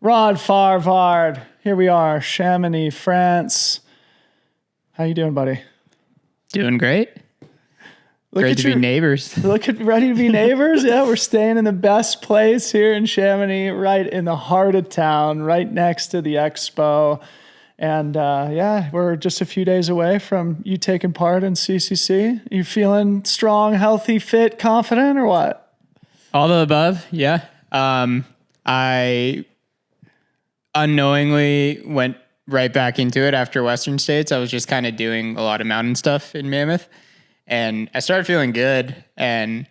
Rod Farvard. Here we are, Chamonix, France. How you doing, buddy? Doing great. Great to be neighbors. Ready to be neighbors? Yeah, we're staying in the best place here in Chamonix, right in the heart of town, right next to the expo. And we're just a few days away from you taking part in CCC. You feeling strong, healthy, fit, confident, or what? All the above, yeah. I unknowingly went right back into it after Western States. I was just kind of doing a lot of mountain stuff in Mammoth, and I started feeling good, and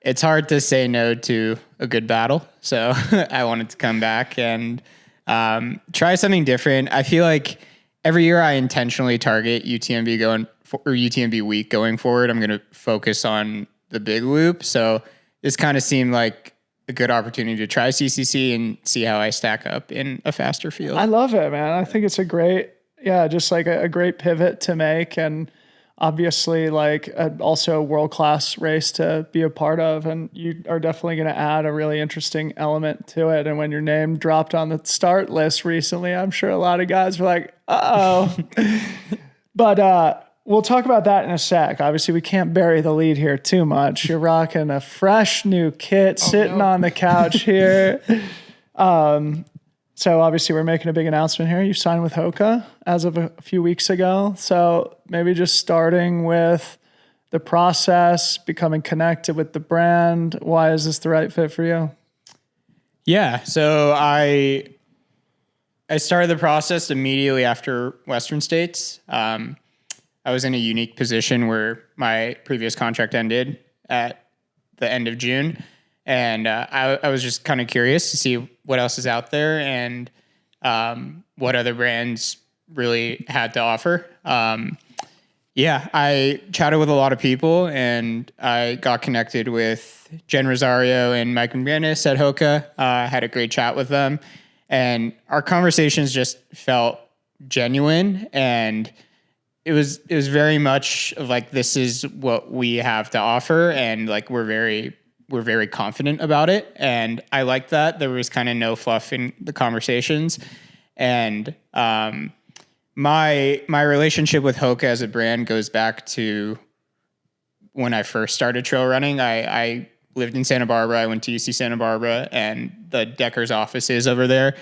it's hard to say no to a good battle. So I wanted to come back and try something different. I feel like every year I intentionally target UTMB week going forward. I'm going to focus on the big loop. So this kind of seemed like a good opportunity to try CCC and see how I stack up in a faster field. I love it, man. I think it's a great pivot to make, and obviously also a world-class race to be a part of. And you are definitely going to add a really interesting element to it. And when your name dropped on the start list recently, I'm sure a lot of guys were like, uh-oh. But we'll talk about that in a sec. Obviously, we can't bury the lead here too much. You're rocking a fresh new kit sitting on the couch here. So obviously we're making a big announcement here. You signed with HOKA as of a few weeks ago. So maybe just starting with the process, becoming connected with the brand. Why is this the right fit for you? Yeah. So I started the process immediately after Western States. I was in a unique position where my previous contract ended at the end of June. And I was just kind of curious to see what else is out there and what other brands really had to offer. I chatted with a lot of people, and I got connected with Jen Rosario and Mike McManus at HOKA. I had a great chat with them, and our conversations just felt genuine, and it was very much of like, this is what we have to offer, and like we're very confident about it. And I liked that. There was kind of no fluff in the conversations. And my relationship with HOKA as a brand goes back to when I first started trail running. I lived in Santa Barbara. I went to UC Santa Barbara, and the Decker's office is over there.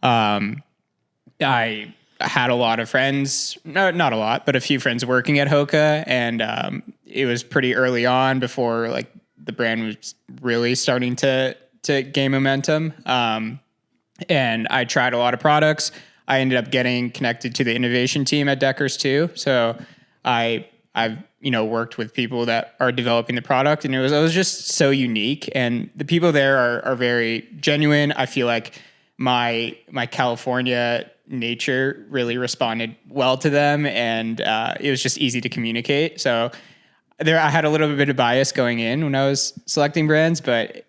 I had a lot of friends, not a lot, but a few friends working at HOKA. And it was pretty early on before like the brand was really starting to gain momentum. And I tried a lot of products. I ended up getting connected to the innovation team at Decker's too. So I've worked with people that are developing the product, and it was just so unique. And the people there are very genuine. I feel like my California nature really responded well to them, and it was just easy to communicate. So I had a little bit of bias going in when I was selecting brands, but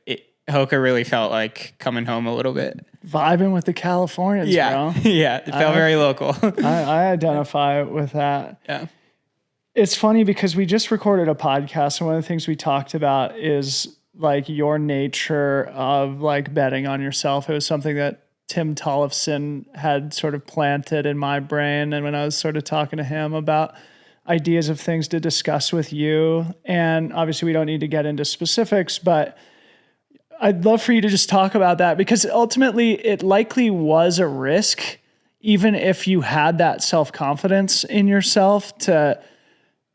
HOKA really felt like coming home a little bit. Vibing with the Californians, bro. Yeah, it felt very local. I identify with that. Yeah. It's funny because we just recorded a podcast, and one of the things we talked about is like your nature of like betting on yourself. It was something that Tim Tollefson had sort of planted in my brain, and when I was sort of talking to him about ideas of things to discuss with you. And obviously we don't need to get into specifics, but I'd love for you to just talk about that, because ultimately it likely was a risk, even if you had that self-confidence in yourself to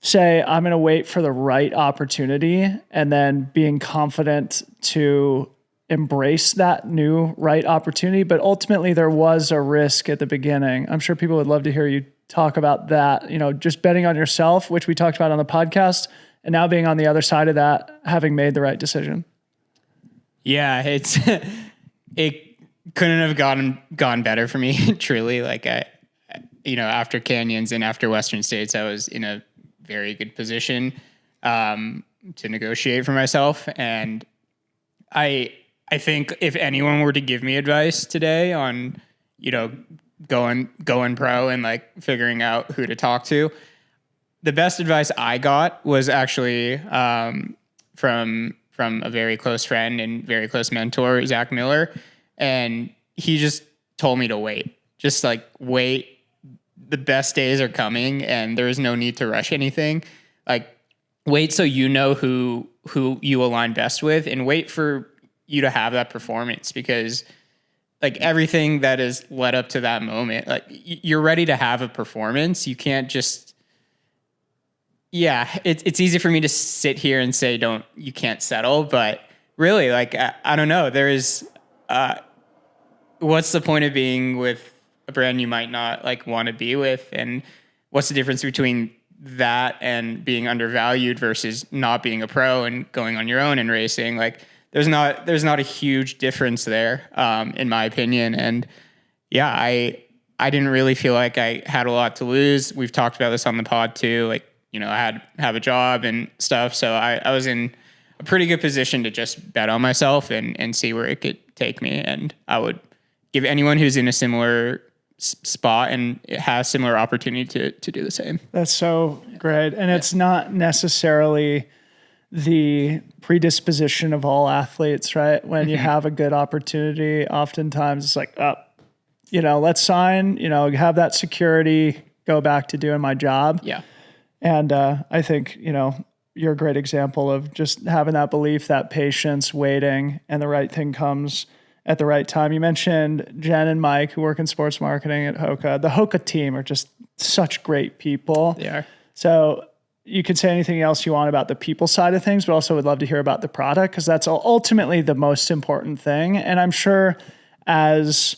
say, I'm going to wait for the right opportunity, and then being confident to embrace that new right opportunity. But ultimately there was a risk at the beginning. I'm sure people would love to hear you talk about that, just betting on yourself, which we talked about on the podcast, and now being on the other side of that, having made the right decision. Yeah, it couldn't have gone better for me. Truly. Like after Canyons and after Western States, I was in a very good position to negotiate for myself. And I think if anyone were to give me advice today on, going pro and like figuring out who to talk to, the best advice I got was actually from a very close friend and very close mentor, Zach Miller. And he just told me to wait, just like wait. The best days are coming and there is no need to rush anything. Like wait so you know who you align best with, and wait for you to have that performance, because like everything that has led up to that moment, like you're ready to have a performance. You can't just, it's easy for me to sit here and say, you can't settle, but really like, I don't know. There is, what's the point of being with a brand you might not like want to be with? And what's the difference between that and being undervalued versus not being a pro and going on your own and racing? Like there's not a huge difference there, in my opinion. And yeah, I didn't really feel like I had a lot to lose. We've talked about this on the pod too. Like, I have a job and stuff. So I was in a pretty good position to just bet on myself and see where it could take me. And I would give anyone who's in a similar spot and has similar opportunity to do the same. That's so great. And it's not necessarily the predisposition of all athletes, right? When you have a good opportunity, oftentimes it's like, let's sign, have that security, go back to doing my job. Yeah. And I think, you're a great example of just having that belief, that patience, waiting, and the right thing comes at the right time. You mentioned Jen and Mike, who work in sports marketing at HOKA. The HOKA team are just such great people. They are. So you could say anything else you want about the people side of things, but also would love to hear about the product, because that's ultimately the most important thing. And I'm sure as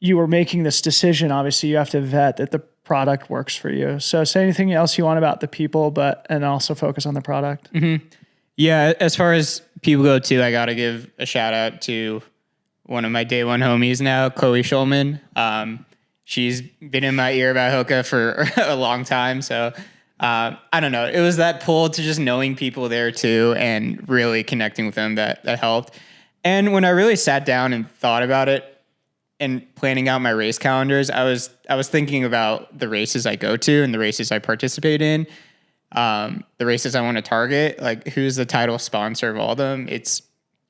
you were making this decision, obviously you have to vet that the product works for you. So say anything else you want about the people, and also focus on the product. Mm-hmm. Yeah. As far as people go too, I got to give a shout out to one of my day one homies now, Chloe Schulman. She's been in my ear about HOKA for a long time. So I don't know. It was that pull to just knowing people there too and really connecting with them that helped. And when I really sat down and thought about it and planning out my race calendars, I was thinking about the races I go to and the races I participate in, the races I want to target. Like, who's the title sponsor of all of them? It's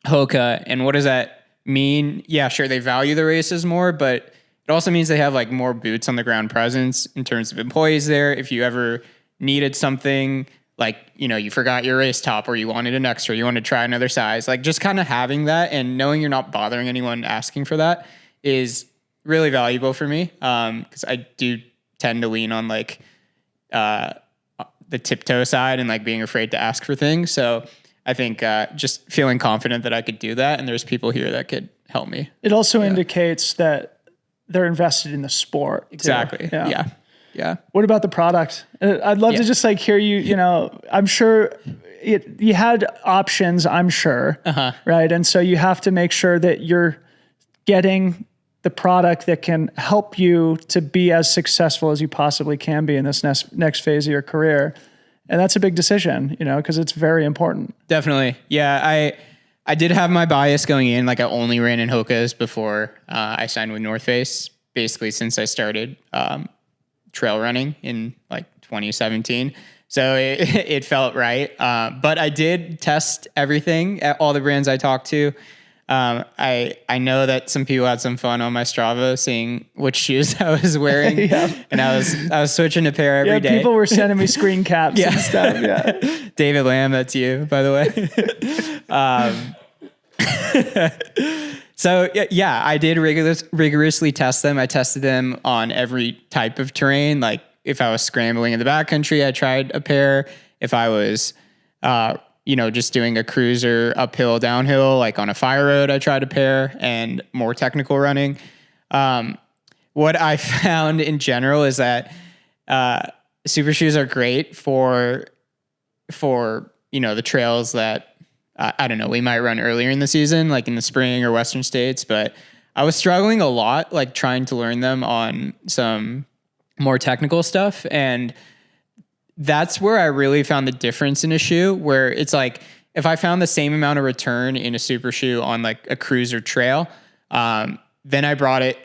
HOKA. And what does that mean? Yeah, sure, they value the races more, but it also means they have like more boots on the ground presence in terms of employees there. If you ever needed something, like, you forgot your race top or you wanted an extra, you want to try another size, like just kind of having that and knowing you're not bothering anyone asking for that is really valuable for me. Cause I do tend to lean on like, the tiptoe side and like being afraid to ask for things. So I think just feeling confident that I could do that, and there's people here that could help me. It also indicates that they're invested in the sport. Exactly. Too. Yeah. What about the product? I'd love to just like hear you. I'm sure you had options. I'm sure, right? And so you have to make sure that you're getting the product that can help you to be as successful as you possibly can be in this next phase of your career. And that's a big decision, because it's very important. Definitely. Yeah. I did have my bias going in. Like, I only ran in Hokas before I signed with North Face, basically since I started trail running in like 2017. So it felt right. But I did test everything at all the brands I talked to. I know that some people had some fun on my Strava seeing which shoes I was wearing, and I was switching a pair every day. People were sending me screen caps and stuff. Yeah, David Lamb, that's you, by the way. So yeah, I did rigorously test them. I tested them on every type of terrain. Like, if I was scrambling in the backcountry, I tried a pair. If I was, just doing a cruiser uphill, downhill, like on a fire road, I tried a pair, and more technical running. What I found in general is that super shoes are great for the trails that I don't know, we might run earlier in the season, like in the spring or Western States, but I was struggling a lot, like trying to learn them on some more technical stuff. And that's where I really found the difference in a shoe, where it's like, if I found the same amount of return in a super shoe on like a cruiser trail, then I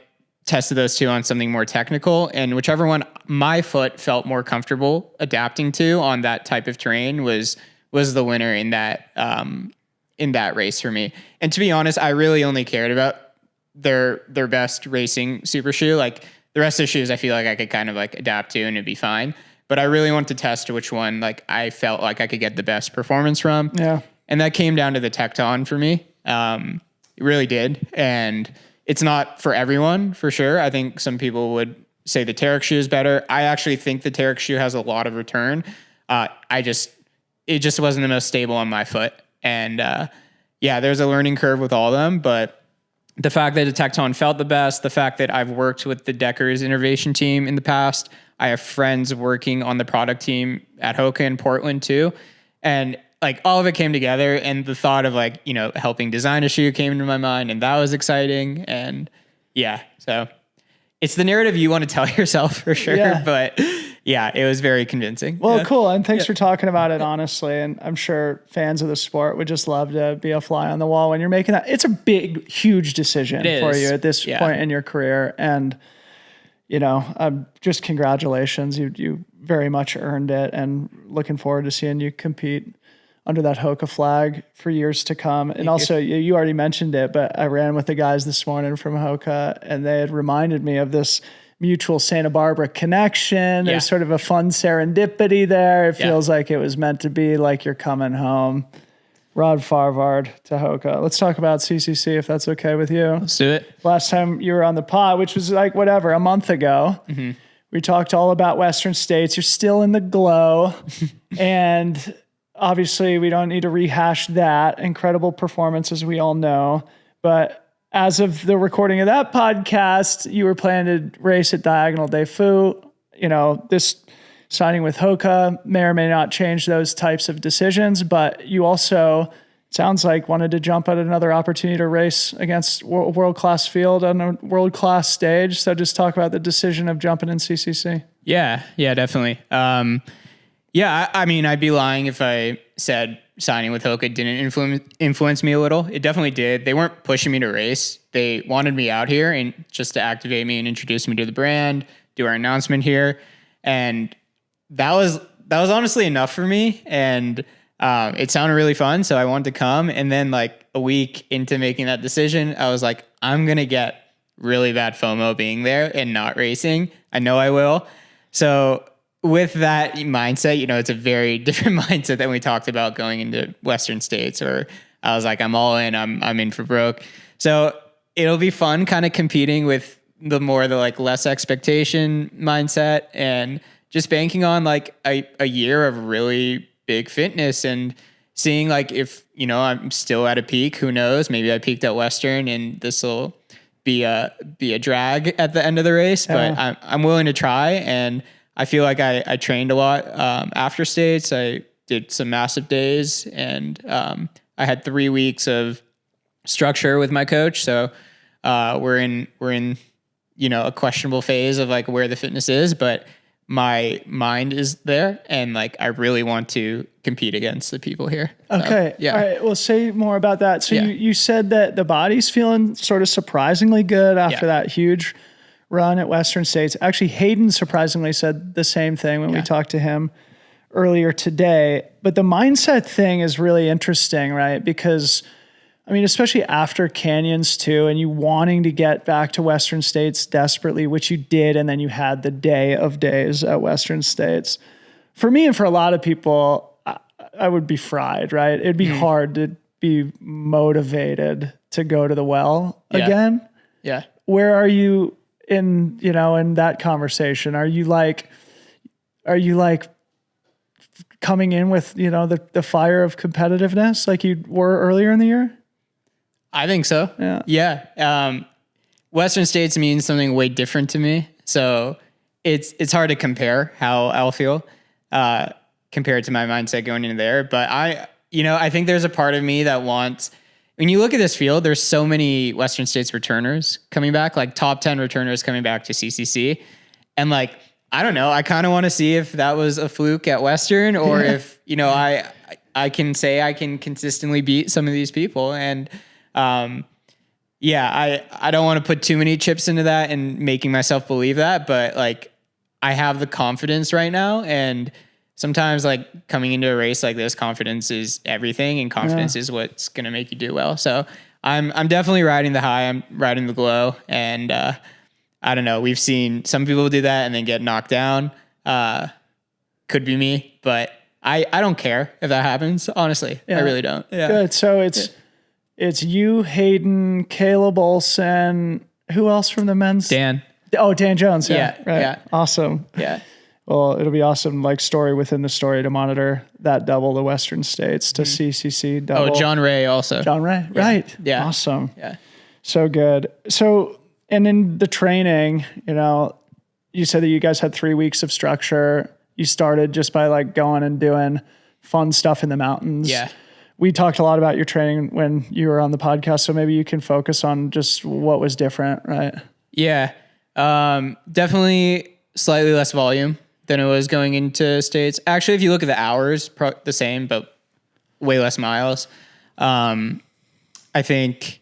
tested those two on something more technical, and whichever one my foot felt more comfortable adapting to on that type of terrain was the winner in that race for me. And to be honest, I really only cared about their best racing super shoe. Like the rest of the shoes, I feel like I could kind of like adapt to and it'd be fine. But I really want to test which one like I felt like I could get the best performance from. Yeah. And that came down to the Tecton for me. It really did. And it's not for everyone, for sure. I think some people would say the Terex shoe is better. I actually think the Terex shoe has a lot of return. It just wasn't the most stable on my foot. And there's a learning curve with all of them. But the fact that the Tecton felt the best, the fact that I've worked with the Deckers innovation team in the past, I have friends working on the product team at HOKA in Portland too. And like all of it came together, and the thought of like, helping design a shoe came into my mind, and that was exciting. And so it's the narrative you want to tell yourself for sure. Yeah. But it was very convincing. Well, cool. And thanks for talking about it honestly. And I'm sure fans of the sport would just love to be a fly on the wall when you're making that. It's a big, huge decision for you at this point in your career. And, just congratulations. You very much earned it, and looking forward to seeing you compete under that HOKA flag for years to come. And also, you already mentioned it, but I ran with the guys this morning from HOKA, and they had reminded me of this mutual Santa Barbara connection. There's sort of a fun serendipity there. It feels like it was meant to be, like you're coming home. Rod Farvard to HOKA. Let's talk about CCC if that's okay with you. Let's do it. Last time you were on the pod, which was like a month ago, we talked all about Western States. You're still in the glow. And obviously we don't need to rehash that. Incredible performance, as we all know. But as of the recording of that podcast, you were planning to race at Diagonal Des Fous. This signing with HOKA may or may not change those types of decisions, but you also, sounds like, wanted to jump at another opportunity to race against world-class field on a world-class stage. So just talk about the decision of jumping in CCC. Yeah, definitely. I mean, I'd be lying if I said signing with HOKA didn't influence me a little. It definitely did. They weren't pushing me to race. They wanted me out here and just to activate me and introduce me to the brand, do our announcement here. And that was honestly enough for me. And it sounded really fun. So I wanted to come. And then like a week into making that decision, I was like, I'm going to get really bad FOMO being there and not racing. I know I will. So with that mindset, it's a very different mindset than we talked about going into Western States, or I was like, I'm all in, I'm in for broke. So it'll be fun kind of competing with the like less expectation mindset and just banking on like a year of really big fitness and seeing like if, I'm still at a peak, who knows, maybe I peaked at Western and this will be a drag at the end of the race, but I'm willing to try. And I feel like I trained a lot after States. I did some massive days, and I had 3 weeks of structure with my coach. So we're in a questionable phase of like where the fitness is, but my mind is there, and like I really want to compete against the people here. Okay. All right. Well, say more about that. So you said that the body's feeling sort of surprisingly good after that huge run at Western States. Actually, Hayden surprisingly said the same thing when we talked to him earlier today. But the mindset thing is really interesting, right? Because I mean, especially after Canyons too, and you wanting to get back to Western States desperately, which you did, and then you had the day of days at Western States. For me and for a lot of people, I would be fried, right? It'd be hard to be motivated to go to the well again. Yeah. Where are you in that conversation? Are you like coming in with, the fire of competitiveness like you were earlier in the year? I think so. Yeah. Western States means something way different to me. So it's hard to compare how I'll feel compared to my mindset going into there. But I think there's a part of me that wants, when you look at this field, there's so many Western States returners coming back, like top 10 returners coming back to CCC. And like, I don't know, I kind of want to see if that was a fluke at Western or if, I can say I can consistently beat some of these people. And I don't want to put too many chips into that and making myself believe that, but like I have the confidence right now, and sometimes like coming into a race like this, confidence is everything, and confidence is what's going to make you do well. So I'm definitely riding the high. I'm riding the glow, and I don't know. We've seen some people do that and then get knocked down. Could be me, but I don't care if that happens. Honestly, I really don't. Yeah. Good. So it's you, Hayden, Caleb Olsen. Who else from the men's? Dan. Oh, Dan Jones. Yeah. Right. Yeah. Awesome. Yeah. Well, it'll be awesome, like story within the story to monitor that double the Western States to CCC double. Oh, John Ray also. John Ray. Yeah. Right. Yeah. Awesome. Yeah. So good. So, and in the training, you said that you guys had 3 weeks of structure. You started just by like going and doing fun stuff in the mountains. Yeah. We talked a lot about your training when you were on the podcast, so maybe you can focus on just what was different, right? Yeah. Definitely slightly less volume than it was going into States. Actually, if you look at the hours, the same, but way less miles. I think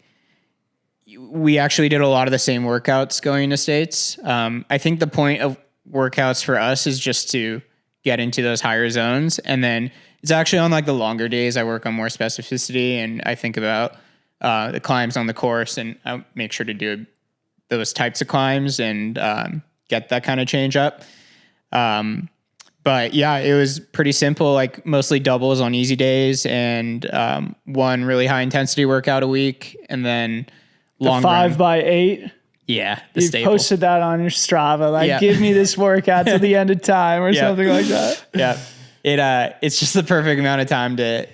we actually did a lot of the same workouts going into States. I think the point of workouts for us is just to get into those higher zones. And then it's actually on like the longer days, I work on more specificity, and I think about the climbs on the course, and I make sure to do those types of climbs and get that kind of change up. But yeah, it was pretty simple, like mostly doubles on easy days, and one really high intensity workout a week, and then long 5x8. Yeah, you posted that on your Strava, like give me this workout to the end of time or something like that. Yeah, it's just the perfect amount of time to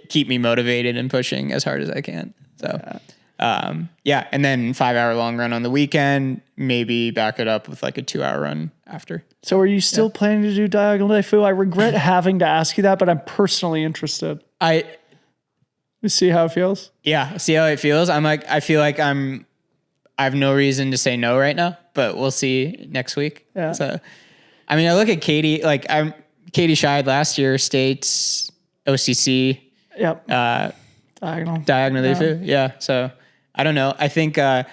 keep me motivated and pushing as hard as I can. So. And then 5 hour long run on the weekend, maybe back it up with like a 2 hour run after. So are you still planning to do Diagonal Day Fu? I regret having to ask you that, but I'm personally interested. You see how it feels? Yeah. See how it feels. I feel like I have no reason to say no right now, but we'll see next week. Yeah. So, I mean, I look at Katie, Katie shied last year, States, OCC. Yep. Diagonal Day Fu. Yeah. So, I don't know. I think the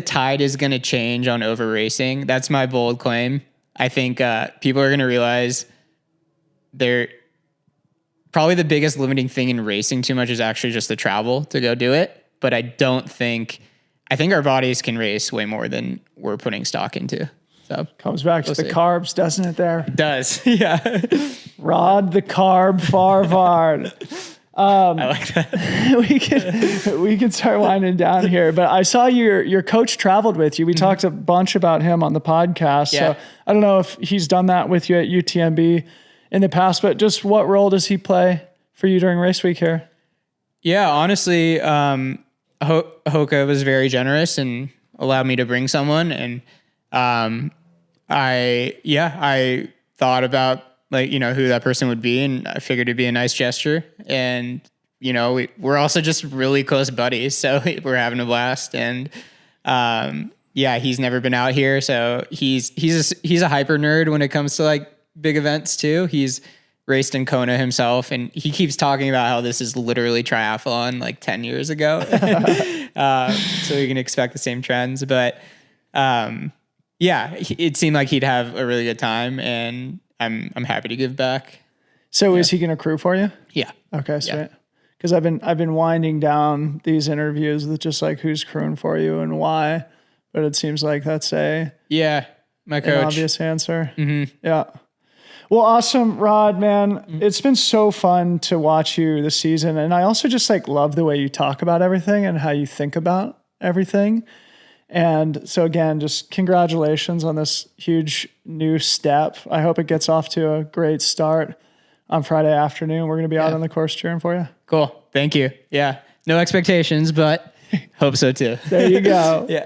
tide is going to change on over racing. That's my bold claim. I think people are going to realize they're probably the biggest limiting thing in racing too much is actually just the travel to go do it. But I think our bodies can race way more than we're putting stock into. So comes back to the carbs, doesn't it? There it does. Yeah. Rod the carb Farvard. I like that. we can start winding down here, but I saw your coach traveled with you. We talked a bunch about him on the podcast. Yeah. So I don't know if he's done that with you at UTMB in the past, but just what role does he play for you during race week here? Yeah, honestly, HOKA was very generous and allowed me to bring someone. And I thought about who that person would be, and I figured it'd be a nice gesture. And, we're also just really close buddies, so we're having a blast. And, he's never been out here. So he's a hyper nerd when it comes to like big events too. He's raced in Kona himself, and he keeps talking about how this is literally triathlon like 10 years ago. So we can expect the same trends, but, it seemed like he'd have a really good time, and I'm happy to give back. So is he going to crew for you? Yeah. Okay, sweet. Because I've been winding down these interviews with just like who's crewing for you and why, but it seems like that's my coach. An obvious answer. Mm-hmm. Yeah. Well, awesome, Rod, man. Mm-hmm. It's been so fun to watch you this season, and I also just like love the way you talk about everything and how you think about everything. And so again, just congratulations on this huge new step. I hope it gets off to a great start on Friday afternoon. We're going to be out on the course cheering for you. Cool. Thank you. Yeah. No expectations, but hope so too. There you go. Yeah.